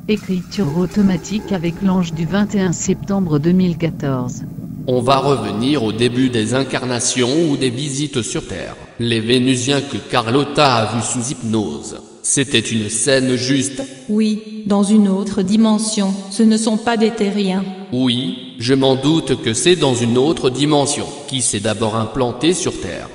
Écriture automatique avec l'ange du 21 septembre 2014. On va revenir au début des incarnations ou des visites sur Terre. Les Vénusiens que Carlotta a vus sous hypnose. C'était une scène juste. Oui, dans une autre dimension, ce ne sont pas des terriens. Oui, je m'en doute que c'est dans une autre dimension. Qui s'est d'abord implanté sur Terre?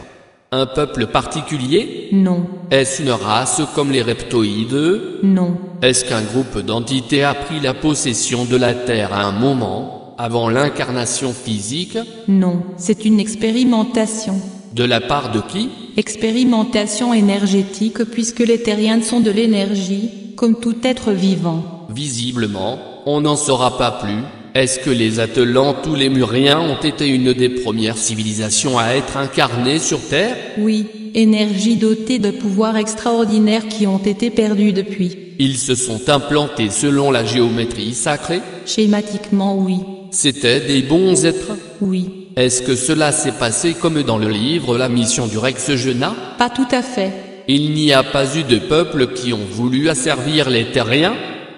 Un peuple particulier? Non. Est-ce une race comme les reptoïdes? Non. Est-ce qu'un groupe d'entités a pris la possession de la Terre à un moment, avant l'incarnation physique? Non, c'est une expérimentation. De la part de qui? Expérimentation énergétique puisque les terriens sont de l'énergie, comme tout être vivant. Visiblement, on n'en saura pas plus. Est-ce que les Atlantes ou les Muriens ont été une des premières civilisations à être incarnées sur Terre? Oui, énergie dotée de pouvoirs extraordinaires qui ont été perdus depuis. Ils se sont implantés selon la géométrie sacrée? Schématiquement oui. C'étaient des bons êtres? Oui. Est-ce que cela s'est passé comme dans le livre La mission du Rex Genat? Pas tout à fait. Il n'y a pas eu de peuples qui ont voulu asservir les terriens?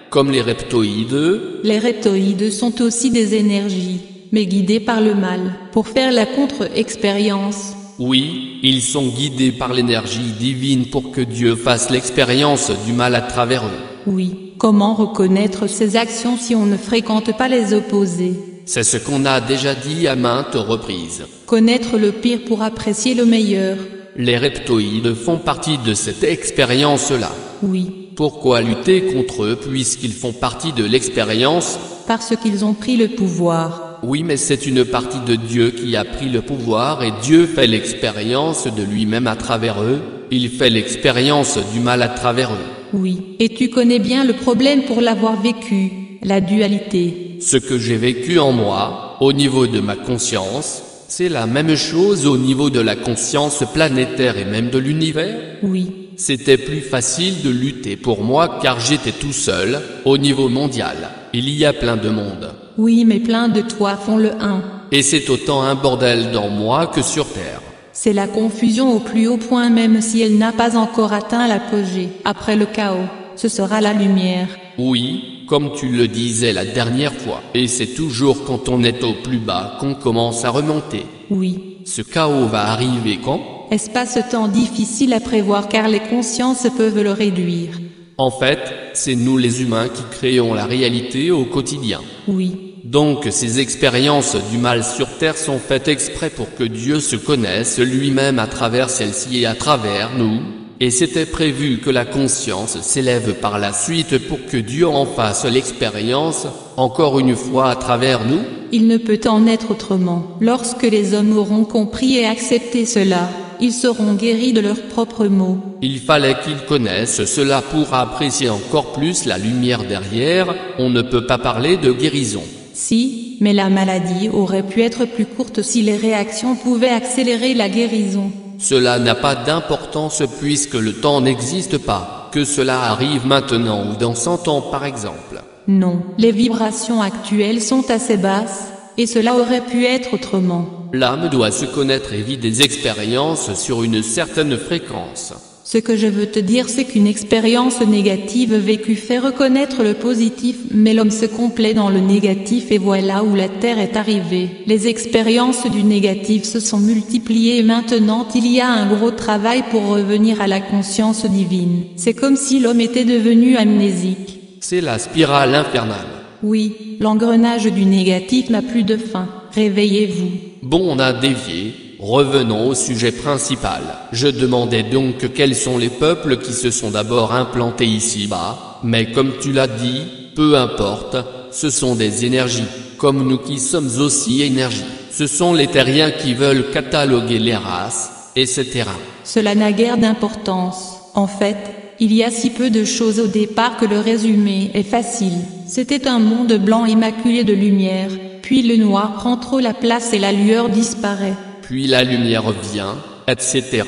Comme les reptoïdes? Les reptoïdes sont aussi des énergies, mais guidées par le mal, pour faire la contre-expérience. Oui, ils sont guidés par l'énergie divine pour que Dieu fasse l'expérience du mal à travers eux. Oui, comment reconnaître ces actions si on ne fréquente pas les opposés? C'est ce qu'on a déjà dit à maintes reprises. Connaître le pire pour apprécier le meilleur. Les reptoïdes font partie de cette expérience-là. Oui. Pourquoi lutter contre eux puisqu'ils font partie de l'expérience? Parce qu'ils ont pris le pouvoir. Oui, mais c'est une partie de Dieu qui a pris le pouvoir et Dieu fait l'expérience de lui-même à travers eux. Il fait l'expérience du mal à travers eux. Oui, et tu connais bien le problème pour l'avoir vécu, la dualité. Ce que j'ai vécu en moi, au niveau de ma conscience, c'est la même chose au niveau de la conscience planétaire et même de l'univers? Oui. C'était plus facile de lutter pour moi car j'étais tout seul, au niveau mondial. Il y a plein de monde. Oui, mais plein de toi font le un. Et c'est autant un bordel dans moi que sur Terre. C'est la confusion au plus haut point même si elle n'a pas encore atteint l'apogée. Après le chaos, ce sera la lumière. Oui, comme tu le disais la dernière fois. Et c'est toujours quand on est au plus bas qu'on commence à remonter. Oui. Ce chaos va arriver quand? Espace-temps difficile à prévoir car les consciences peuvent le réduire. En fait, c'est nous les humains qui créons la réalité au quotidien. Oui. Donc ces expériences du mal sur Terre sont faites exprès pour que Dieu se connaisse lui-même à travers celle-ci et à travers nous. Et c'était prévu que la conscience s'élève par la suite pour que Dieu en fasse l'expérience, encore une fois à travers nous. Il ne peut en être autrement. Lorsque les hommes auront compris et accepté cela, ils seront guéris de leurs propres maux. Il fallait qu'ils connaissent cela pour apprécier encore plus la lumière derrière. On ne peut pas parler de guérison. Si, mais la maladie aurait pu être plus courte si les réactions pouvaient accélérer la guérison. Cela n'a pas d'importance puisque le temps n'existe pas. Que cela arrive maintenant ou dans 100 ans par exemple. Non, les vibrations actuelles sont assez basses, et cela aurait pu être autrement. L'âme doit se connaître et vit des expériences sur une certaine fréquence. Ce que je veux te dire c'est qu'une expérience négative vécue fait reconnaître le positif, mais l'homme se complaît dans le négatif et voilà où la Terre est arrivée. Les expériences du négatif se sont multipliées et maintenant il y a un gros travail pour revenir à la conscience divine. C'est comme si l'homme était devenu amnésique. C'est la spirale infernale. Oui, l'engrenage du négatif n'a plus de fin. Réveillez-vous. Bon, on a dévié. Revenons au sujet principal. Je demandais donc quels sont les peuples qui se sont d'abord implantés ici-bas, mais comme tu l'as dit, peu importe, ce sont des énergies, comme nous qui sommes aussi énergie. Ce sont les terriens qui veulent cataloguer les races, etc. Cela n'a guère d'importance. En fait, il y a si peu de choses au départ que le résumé est facile. C'était un monde blanc immaculé de lumière, puis le noir prend trop la place et la lueur disparaît. Puis la lumière vient, etc.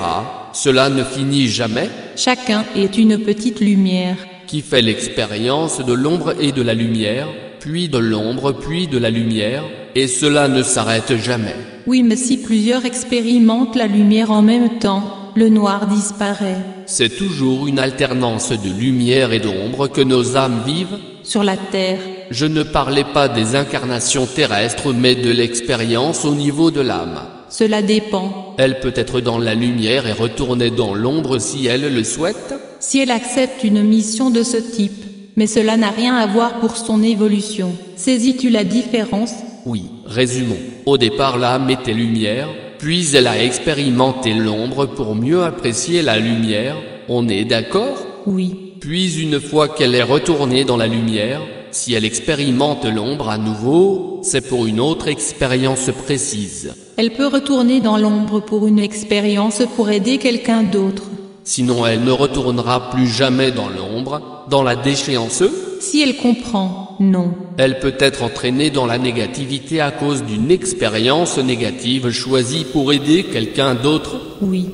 Cela ne finit jamais. Chacun est une petite lumière. Qui fait l'expérience de l'ombre et de la lumière, puis de l'ombre, puis de la lumière, et cela ne s'arrête jamais. Oui, mais si plusieurs expérimentent la lumière en même temps, le noir disparaît. C'est toujours une alternance de lumière et d'ombre que nos âmes vivent. sur la Terre. Je ne parlais pas des incarnations terrestres mais de l'expérience au niveau de l'âme. Cela dépend. Elle peut être dans la lumière et retourner dans l'ombre si elle le souhaite. Si elle accepte une mission de ce type. Mais cela n'a rien à voir pour son évolution. Saisis-tu la différence? Oui, résumons. Au départ l'âme était lumière, puis elle a expérimenté l'ombre pour mieux apprécier la lumière. On est d'accord? Oui. Puis une fois qu'elle est retournée dans la lumière, si elle expérimente l'ombre à nouveau, c'est pour une autre expérience précise. Elle peut retourner dans l'ombre pour une expérience pour aider quelqu'un d'autre. Sinon elle ne retournera plus jamais dans l'ombre, dans la déchéance. Si elle comprend, non. Elle peut être entraînée dans la négativité à cause d'une expérience négative choisie pour aider quelqu'un d'autre. Oui.